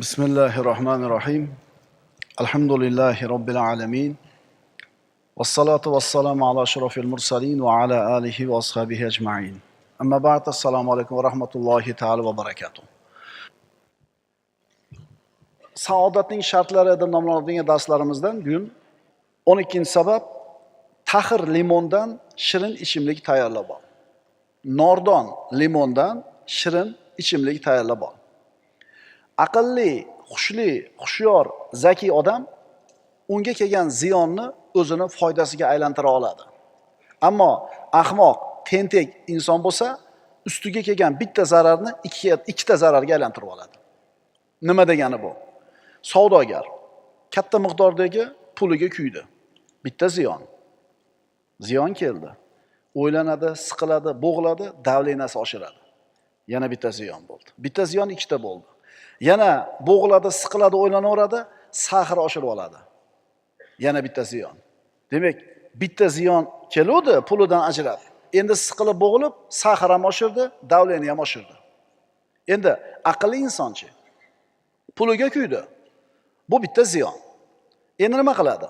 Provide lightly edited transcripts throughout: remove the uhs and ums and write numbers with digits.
Bismillahirrahmanirrahim. Alhamdulillahi Rabbil alamin. Vassalatu vassalamu ala ashrafil mursalin va ala alihi va ashabihi ajma'in. Amma ba'd, assalomu alaykum va rahmatullohi ta'ala va barakatuh. Saodatning shartlari deb nomlanadigan darslarimizdan bugun 12-sabab taxir limondan shirin ichimlik tayyorlab ol. Nordon limondan shirin ichimlik tayyorlab ol. Aqlli, xushli, xushyor, zaki odam unga kelgan ziyonni o'zini foydasiga aylantira oladi. Ammo ahmoq, tentek inson bo'lsa, ustiga kelgan bitta zararni ikkita zararga aylantirib oladi. Nima degani bu? Savdogar katta miqdordagi puliga kuydi. Bitta ziyon. Ziyon keldi. O'ylanadi, siqiladi, bo'g'iladi, davlenasi oshiradi. Yana bitta ziyon bo'ldi. Bitta ziyon ikkita bo'ldi. Yana bo'g'iladi, siqiladi, o'ylanaveradi, sahr oshirib oladi. Yana bitta ziyon. Demak, bitta ziyon keluvdi pulidan ajrab. Endi siqilib, bo'g'ilib, sahr ham oshirdi, davleni ham oshirdi. Endi aqlli insonchi puliga kuydi. Bu bitta ziyon. Endi nima qiladi?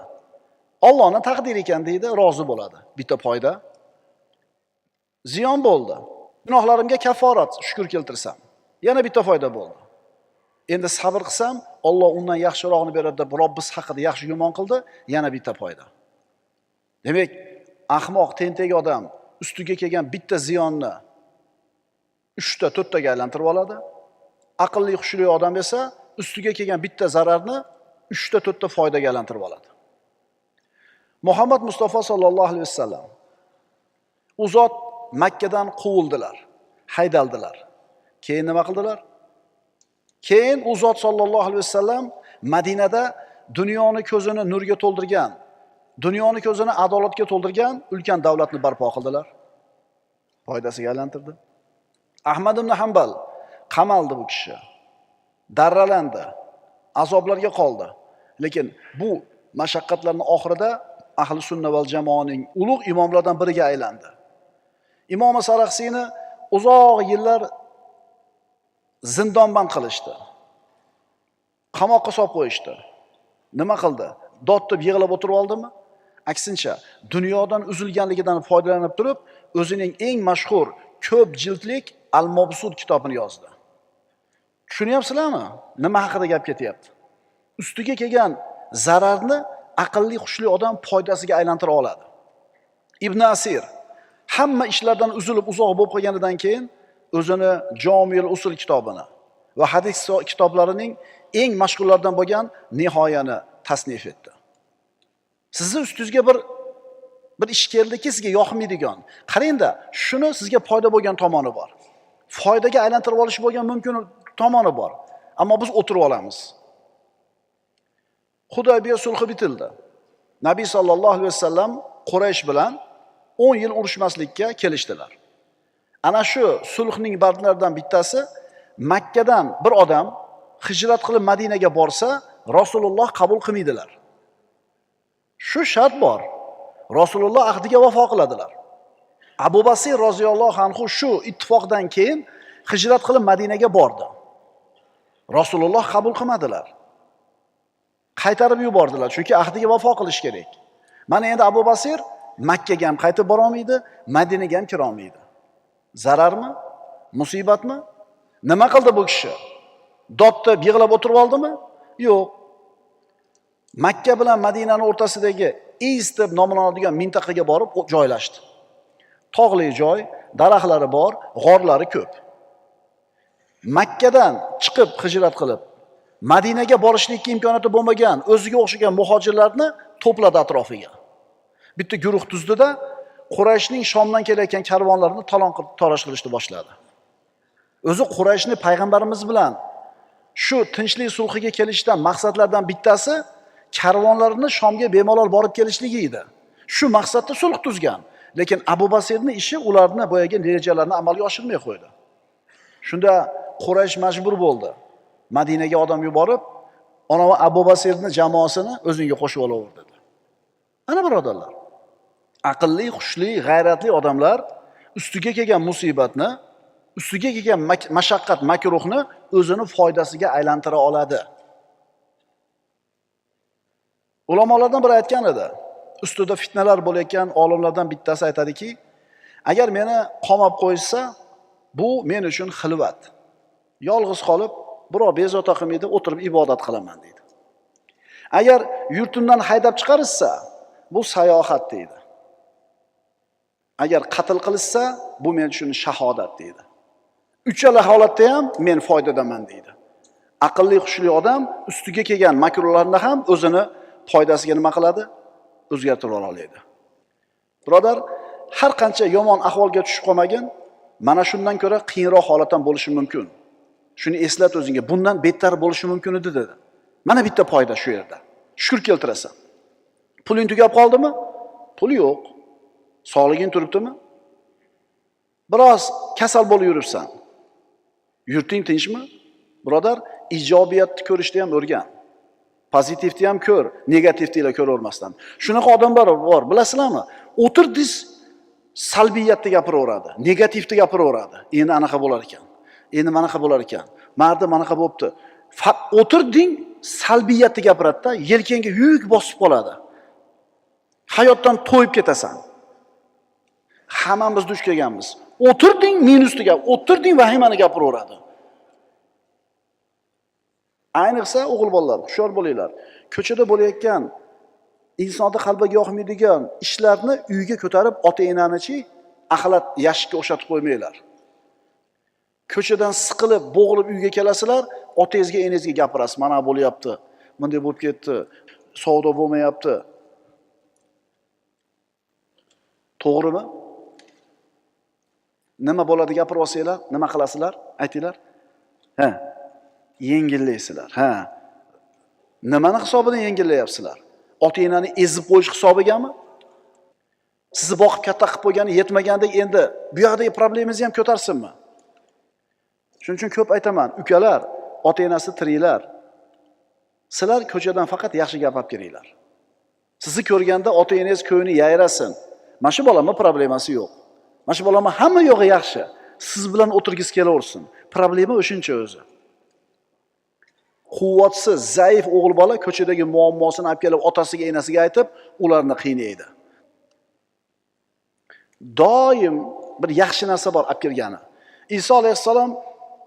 Allohning taqdiri ekan deydi, rozi bo'ladi. Bitta foyda. Ziyon bo'ldi. Gunohlarimga kafforat shukr keltirsam, yana bitta foyda bo'ldi. Endi sabr qilsam, Alloh undan yaxshirog'ini beradi deb Robbimiz haqida yaxshi gumon qildi, yana bitta foyda. Demak, ahmoq, tentak odam ustiga kelgan bitta ziyonni 3ta, 4taga aylantirib oladi. Aqlli, xushli odam esa ustiga kelgan bitta zararni 3ta, 4ta foydaga aylantirib oladi. Muhammad Mustafa sallallohu alayhi vasallam u zot Makkadan quvildilar, haydaldilar. Keyin nima qildilar? Keyin u zot sallallohu alayhi vasallam Madinada dunyoni ko'zini nurga to'ldirgan, dunyoni ko'zini adolatga to'ldirgan ulkan davlatni barpo qildilar. Foydasiga aylantirdi. Ahmad ibn Hanbal qamaldi bu kishi. Darralandi, azoblarga qoldi. Lekin bu mashaqqatlarning oxirida ahli sunna val jamoaning ulug' imomlardan biriga aylandi. Imom Saraxsiyni uzoq yillar zindonband qilishdi. Qamoqqa solib qo'yishdi. Nima qildi? Dod deb yig'lab o'tirib oldimi? Aksincha, dunyodan uzilganligidan foydalanib turib, o'zining eng mashhur ko'p jildlik Al-Mabsud kitobini yozdi. Tushunyapsizlarmi? Nima haqida gap ketyapti? Ustiga kelgan zararni aqlli, xushli odam foydasiga aylantira oladi. Ibn Asir hamma ishlardan uzilib uzoq bo'lib qolganidan keyin o'zini Jomil Usul kitobini va hadis kitoblarining eng mashhurlaridan bo'lgan Nihoyani tasnif etdi. Sizni ustingizga bir ish keldiki, sizga yoqmaydigan. Qarangda, shuni sizga foyda bo'lgan tomoni bor. Foydaga aylantirib olish bo'lgan mumkin tomoni bor. Ammo biz o'tirib olamiz. Hudaybiya sulhi bitildi. Nabiy sallallohu alayhi vasallam Quraysh bilan 10 yil urushmaslikka kelishdilar. Ana shu sulhning bandlaridan bittasi Makkadan bir odam hijrat qilib Madinaga borsa, Rasululloh qabul qilmaydilar. Shu shart bor. Rasululloh ahdiga vafo qiladilar. Abu Basir roziyallohu anhu shu ittifoqdan keyin hijrat qilib Madinaga bordi. Rasululloh qabul qilmadilar. Qaytarib yubordilar, chunki ahdiga vafo qilish kerak. Mana endi Abu Basir Makkaga ham qaytib bora olmaydi, Madinaga ham kira olmaydi. Zararmi? Musibatmi? Nima qildi bu kishi? Dodda yig'lab o'tirib oldimi? Yo'q. Makka bilan Madinaning o'rtasidagi Iz deb nomlanadigan mintaqaga borib joylashdi. Tog'li joy, daraxtlari bor, g'orlari ko'p. Makkadan chiqib hijrat qilib Madinaga borishlikka imkoniyati bo'lmagan o'ziga o'xshagan muhojirlarni to'pladi atrofiga. Bitta guruh tuzdida Qurayshning Shomdan kelayotgan karvonlarini talon-toroj qilishni boshladi. O'zi Qurayshni payg'ambarimiz bilan shu tinchlik sulhiga kelishdan maqsadlardan bittasi karvonlarini Shomga bemalol borib kelishligi edi. Shu maqsadda sulh tuzgan. Lekin Abu Basirning ishi ularni boyaga rejalarini amalga oshirmay qo'ydi. Shunda Quraysh majbur bo'ldi. Madinaga odam yuborib, ona va Abu Basirning jamoasini o'ziga qo'shib olaver dedi. Ana birodarlar, aqlli, xushli, g'ayratli odamlar ustiga kelgan musibatni ustiga kelgan mashaqqat, makruhni o'zini foydasiga aylantira oladi. Ulamolardan biri aytgan edi. Ustida fitnalar bo'layotgan olimlardan bittasi aytadiki, agar meni qamab qo'ysa, bu men uchun xilvat. Yolg'iz qolib, birov bezovta qilmaydi, o'tirib ibodat qilaman deydi. Agar yurtimdan haydab chiqarishsa, bu sayohat deydi. Agar qatl qilishsa, bu men uchun shahodat deydi. Uchala holatda ham men foydadaman deydi. Aqlli, xushli odam ustiga kelgan makruhlarni ham o'zini foydasiga nima qiladi? O'zgartira oladi. Birodar, har qancha yomon ahvolga tushib qolmagin, mana shundan ko'ra qiyinroq holatdan bo'lishi mumkin. Shuni eslat o'zingga, bundan bettar bo'lishi mumkin edi dedi. Mana bitta foyda shu yerda. Shukr keltirasan. Puling tugab qoldimi? Pul yo'q. Sog'liging turibdimi? Biroz kasal bo'lib yuribsan. Yurting tinchmi? Birodar, ijobiyatni ko'rishni ham o'rgan. Pozitivni ham ko'r, negativni ko'ravermasdan. Shunaqa odamlar bor, bilasizlarmi? O'tirdingiz, salbiyatni gapiraveradi, negativni gapiraveradi. Endi anaqa bo'lar ekan. Endi manaqa bo'lar ekan. Marda manaqa bo'pti. O'tirding, salbiyatni gapiradi-da, yelkangga yuk bosib qoladi. Hayotdan to'yib ketasan. Hammamiz duch kelganmiz. O'tirding, minusni gap, o'tirding, vahimani gapiraveradi. Ayniqsa o'g'il bolalar, hushyor bo'linglar. Ko'chada bo'layotgan, insonda qalbiga yoqmaydigan ishlarni uyga ko'tarib, ota-enanichi axlat yashikka o'xshatib qo'ymanglar. Ko'chadan siqilib, bo'g'ilib uyga kelasizlar, otangizga, enangizga gapirasiz. Mana bo'lyapti, bunday bo'lib ketdi, savdo bo'lmayapti. To'g'rimi? Nima bo'ladi gapirib olsanglar, nima qilasizlar? Aytinglar. Ha. Yengillaysizlar. Ha. Nimani hisobidan yengillayapsizlar? Ota-enani ezib qo'yish hisobigami? Sizni boqib katta qilib qo'ygani yetmagandek endi bu yoqdagi problemangizni ham ko'tarsinmi? Shuning uchun ko'p aytaman, ukalar, ota-enasi tiriklar. Sizlar ko'chadan faqat yaxshi gap olib kelinglar. Sizni ko'rganda ota-enangiz ko'ngli yayrasin. Mana shu bolamning problemasi yo'q. Mana shu bolamning hamma yo'g'i yaxshi. Siz bilan o'tirgis kelaversin. Problema o'shuncha o'zi. Quvvatsiz, zaif o'g'il bola ko'chadagi muammosini olib kelib otasiga, enasiga aytib, ularni qiynaydi. Doim bir yaxshi narsa bor olib kelgani. Iso alayhissalom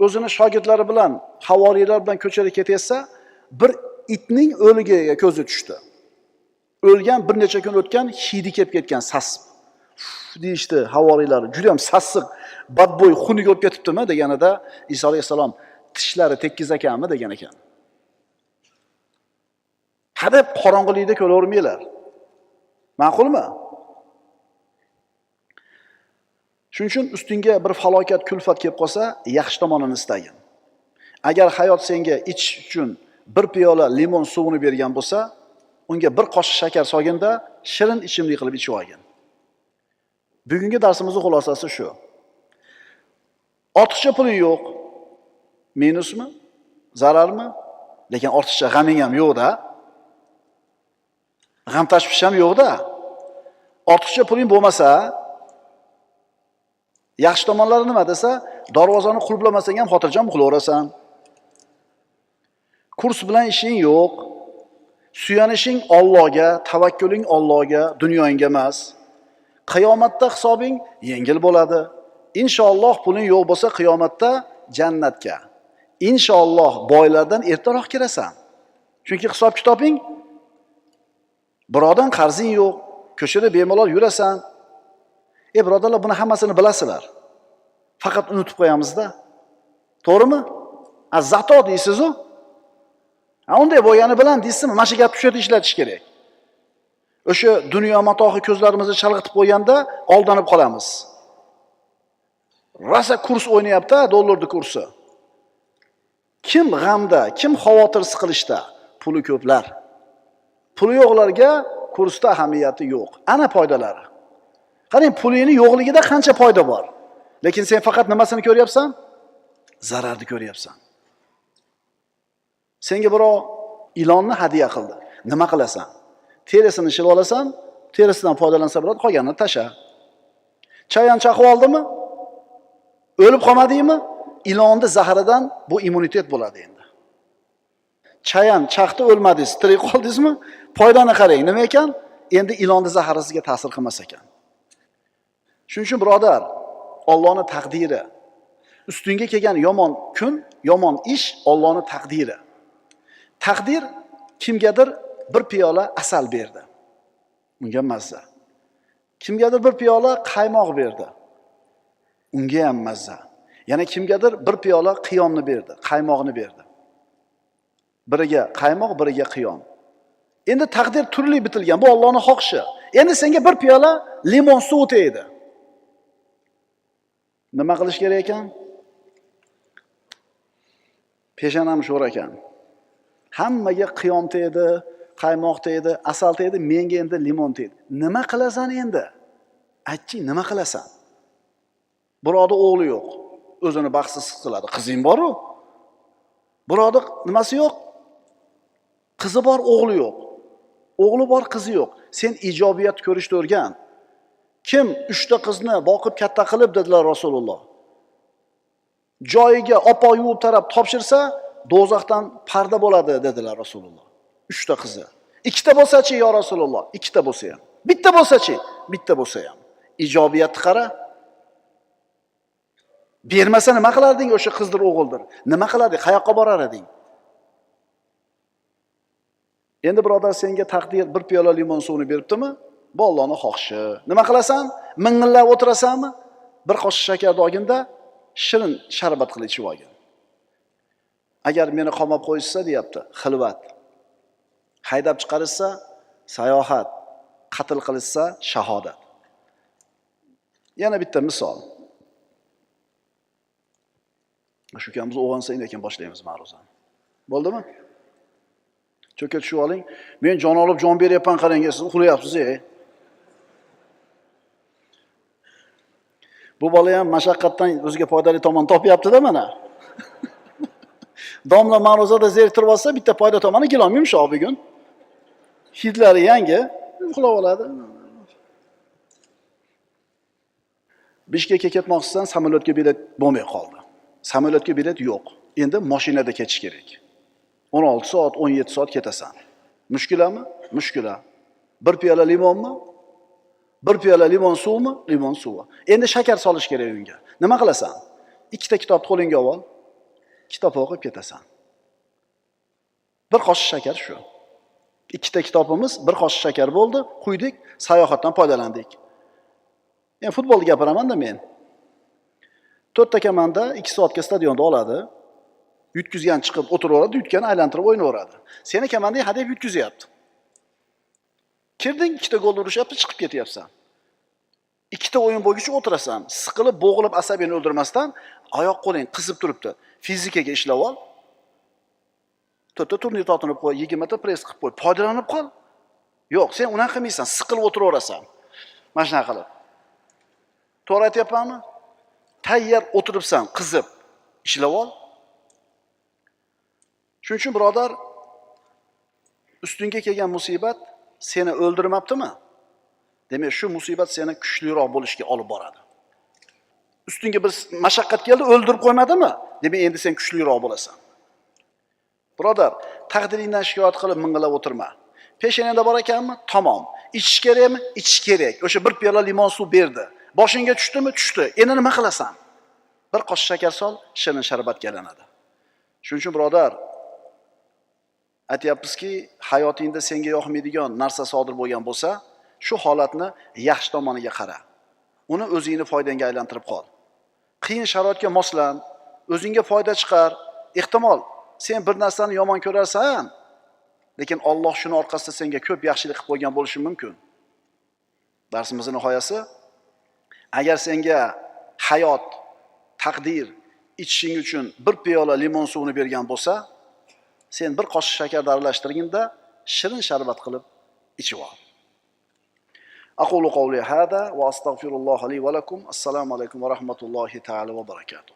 o'zini shogirdlari bilan, havoriylar bilan ko'chada ketayotsa, bir itning o'ligiga ko'zi tushdi. O'lgan bir necha kun o'tgan, hidi kelib ketgan sasib. Deyishdi havoriylar, juda ham sassiq, badbo'y, xunuk bo'lib ketibdimi deganida Iso alayhissalom tishlari tekkiz ekanmi degan ekan. Hadeb qorong'ilikda ko'ravermanglar. Ma'qulmi? Shuning uchun ustingga bir falokat, kulfat kelib qolsa, yaxshi tomonini istagin. Agar hayot senga ichish uchun bir piyola limon suvini bergan bo'lsa, unga bir qoshiq shakar solganda shirin ichimlik qilib ichib olgin. Bugungi darsimizning xulosasi shu. Ortiqcha puling yo'q. Minusmi? Zararmi? Lekin ortiqcha g'aming ham yo'q-da. G'am tashvish ham yo'q-da. Ortiqcha puling bo'lmasa, yaxshi tomonlari nima desa, darvozani qulflamasang ham xotirjam qilaverasan. Kurs bilan ishing yo'q. Suyanishing Allohga, tavakkuling Allohga, dunyoingga emas. Qiyomatda hisobing yengil bo'ladi. Inshaalloh puling yo'q bo'lsa qiyomatda jannatga. Inshaalloh boylardan ertaroq kirasan. Chunki hisob kitobing birodan qarzing yo'q, ko'chada bemalol yurasan. Birodarlar, buni hammasini bilasizlar. Faqat unutib qo'yamiz-da. To'g'rimi? Zato deysiz-ku. Unday bo'lgani bilan deysizmi, mana shu gapni tushunib ishlatish kerak. O'sha dunyo matohi ko'zlarimizni chalg'itib qo'yganda aldanib qolamiz. Rosa kurs o'ynayapti, dollarning kursi. Kim g'amda, kim xavotir siqilishda? Puli ko'plar. Puli yo'qlarga kursda ahamiyati yo'q. Ana foydalari. Qarang, pulingni yo'qligida qancha foyda bor. Lekin sen faqat nimasini ko'ryapsan? Zararni ko'ryapsan. Senga birov ilonni hadiya qildi. Nima qilasan? Terisini shilib olasan, terisidan foydalansa bo'ladi, qolganini tasha. Chayon chaqib oldimi? O'lib qolmadingmi? Ilonni zahridan bu immunitet bo'ladi endi. Chayan chaqdi o'lmadingiz, tirik qoldingizmi? Foydani qarang, nima ekan? Endi ilonni zahri sizga ta'sir qilmas ekan. Shuning uchun birodar, Allohning taqdiri, ustunga kelgan yomon kun, yomon ish Allohning taqdiri. Taqdir kimgadir bir piyola asal berdi. Unga mazza. Kimgadir bir piyola qaymoq berdi. Unga ham mazza. Yana kimgadir bir piyola qiyomni berdi, qaymoqni berdi. Biriga qaymoq, biriga qiyom. Endi taqdir turli bitilgan. Bu Allohning xohishi. Endi senga bir piyola limon suvi tegdi. Nima qilish kerak ekan? Peshanam sho'r ekan. Hammaga qiyom tegdi, qaymoq tegdi, asal tegdi, menga endi limon tegdi. Nima qilasan endi? Aytchi, nima qilasan? Birovning o'g'li yo'q. O'zini baxtsiz his qiladi. Qizing bor-ku. Birovning nimasi yo'q? Qizi bor, o'g'li yo'q. O'g'li bor, qizi yo'q. Sen ijobiyat ko'rishni o'rgan. Kim 3 ta qizni boqib katta qilib dedilar Rasululloh. Joyiga opa yuvib tarab topshirsa, do'zaxdan parda bo'ladi dedilar Rasululloh. 3 ta qizi. 2 ta bo'lsa-chi yo Rasululloh? 2 ta bo'lsa ham. Bitta bo'lsa-chi? Bitta bo'lsa ham. Ijobiyatni qara. Bermasa nima qilarding o'sha qizdir, o'g'ildir? Nima qilarding? Qayoqqa borar eding? Endi birodar, senga taqdir bir piyola limon suvini beribdimi? Bu Allohning xohishi. Nima qilasan? Ming'illab o'tirasanmi? Bir qoshiq shakar olginda shirin sharbat qilib ichib olgin. Agar meni qamab qo'yishsa deyapti, xilvat. Haydab chiqarishsa sayohat, qatl qilishsa shahodat. Yana bitta misol. Shu kamimiz o'g'ansa ekan boshlaymiz ma'ruzani. Bo'ldimi? Cho'ka tushib oling. Men jon olib jon beryapman, qarang, siz uxlayapsiz-ey. Bu bola ham mashaqqatdan o'ziga foydali tomon topyapti-da mana. Domla ma'ruzada zeriktirib olsa, bitta foyda tomoni kilom yumshoq bugun. Hidlari yangi, uxlab oladi. Bishkekka ketmoqchisan, samolyotga bilet bo'lmay qoldi. Samolyotga bilet yo'q. Endi mashinada ketish kerak. 16 soat, 17 soat ketasan. Mushkulami? Mushkula. Bir piyola limonmi? Bir piyola limon suvmi? Limon suvi. Endi shakar solish kerak unga. Nima qilasan? 2 ta kitobni qo'lingga ol. Kitob o'qib ketasan. Bir qoshiq shakar shu. 2 ta kitobimiz, bir qoshiq shakar bo'ldi, quydik, sayohatdan foydalandik. Men futbolni gapiraman-da men. 4 ta komanda 2 soatga stadionda oladi. Yutkizgan chiqib o'tiraveradi, yutgan aylantirib o'ynaveradi. Seni komandang hadeb yutkizyapti. Kirding, 2 ta gol urishyapti, chiqib ketyapsan. 2 ta o'yin bo'lguncha o'tirasan. Siqilib, bo'g'ilib, asabini o'ldirmasdan oyoq qo'ling qizib turibdi. Fizikaga ishlab ol. 4 ta turnir tortinib qo'y, 20 ta press qilib qo'y. Foydalanib qol. Yo'q, sen unaqa qilmaysan, siqilib o'tiraverasan. Mana shunaqa qilib. To'g'ri aytyapmanmi? Tayyor o'tiribsan, qizib, ishlab ol. Shuning uchun birodar, ustunga kelgan musibat seni o'ldirmabdimi? Demak, shu musibat seni kuchliroq bo'lishga olib boradi. Ustunga bir mashaqqat keldi, o'ldirib qo'ymadimi? Demak, endi sen kuchliroq bo'lasan. Birodar, taqdiringdan shikoyat qilib ming'ilab o'tirma. Peshanangda bor ekanmi? Tamom. Ichish kerakmi? Ichish kerak. O'sha bir piyola limon suv berdi. Boshingga tushdimi? Tushdi. Endi nima qilasan? Bir qoshiq shakar sol, shirin sharbatga aylanadi. Shuning uchun birodar, aytyapmizki, hayotingda senga yoqmaydigan narsa sodir bo'lgan bo'lsa, shu holatni yaxshi tomoniga qara. Uni o'zingni foydangga aylantirib qol. Qiyin sharoitga moslan, o'zingga foyda chiqar. Ehtimol sen bir narsani yomon ko'rarsan, lekin Alloh shuni orqasida senga ko'p yaxshilik qilib qo'ygan bo'lishi mumkin. Darsimizning nihoyasi, agar senga hayot, taqdir ichishing uchun bir piyola limon suvini bergan bo'lsa, sen bir qoshiq shakarni aralashtirganda shirin sharbat qilib ichib ol. Aqulu qawli hada va astaghfirulloh li va lakum. Assalomu alaykum va rahmatullohi ta'ala va barakatuh.